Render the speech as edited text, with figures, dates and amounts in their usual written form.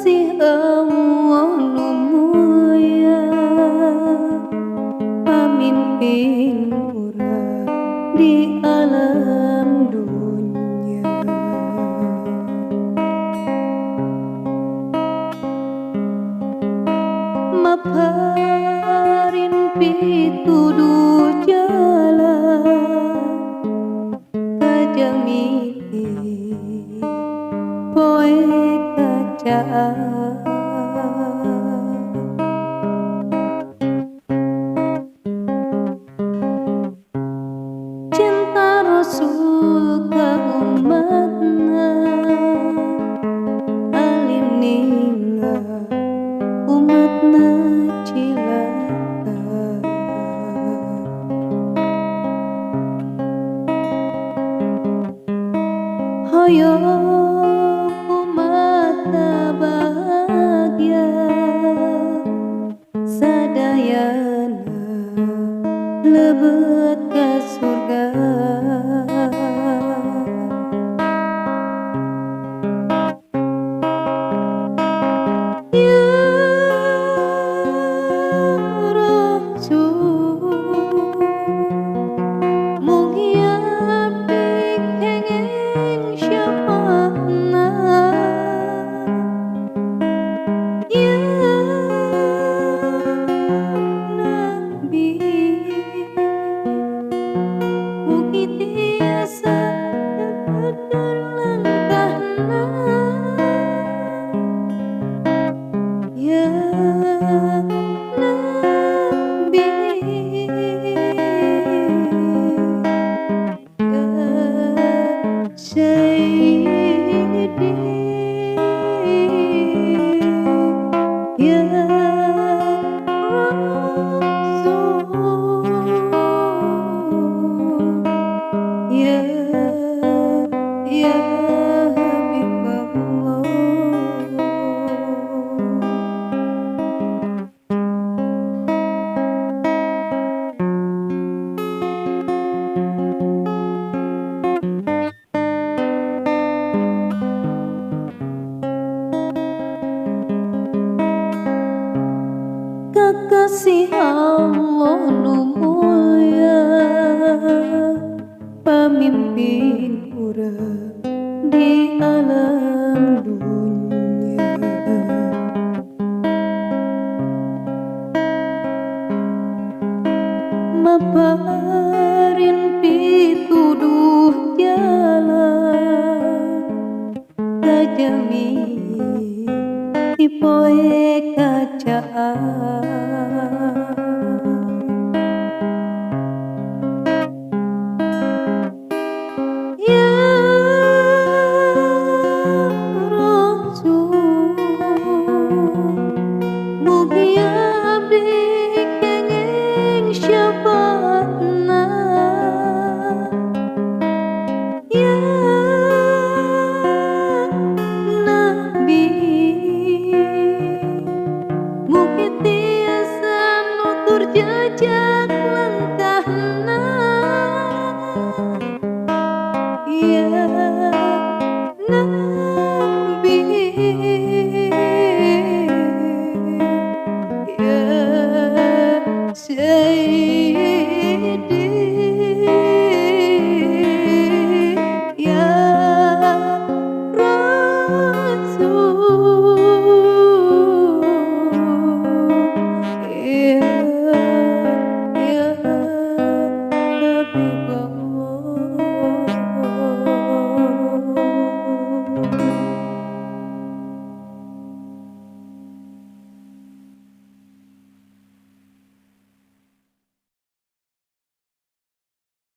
Kekasih Allah nu mulia, pamimpin urang di alam dunia. Maparin pituduh jalan kajami poe kacaan. Cinta Rasul ka umatna, alim ningga umatna cilaka. Hoyong umatna bahagia, sadayana lebet ka surga. Ya Rasul, mugi abdi kenging syafaatna. Ya Nabi, mugi tiasa dapat langkahna. Ya Nabi, ya Sayyidi, ya Rasul, ya Habibullah. Kekasih Allah nu mulia, pamimpin urang di alam dunia. Maparin pituduh jalan kajami poe kacaan. Ya Rasul, mugi abdi kenging syafaatna. Ya Nabi, mugi tiasa nutur jejak langkahna. Ya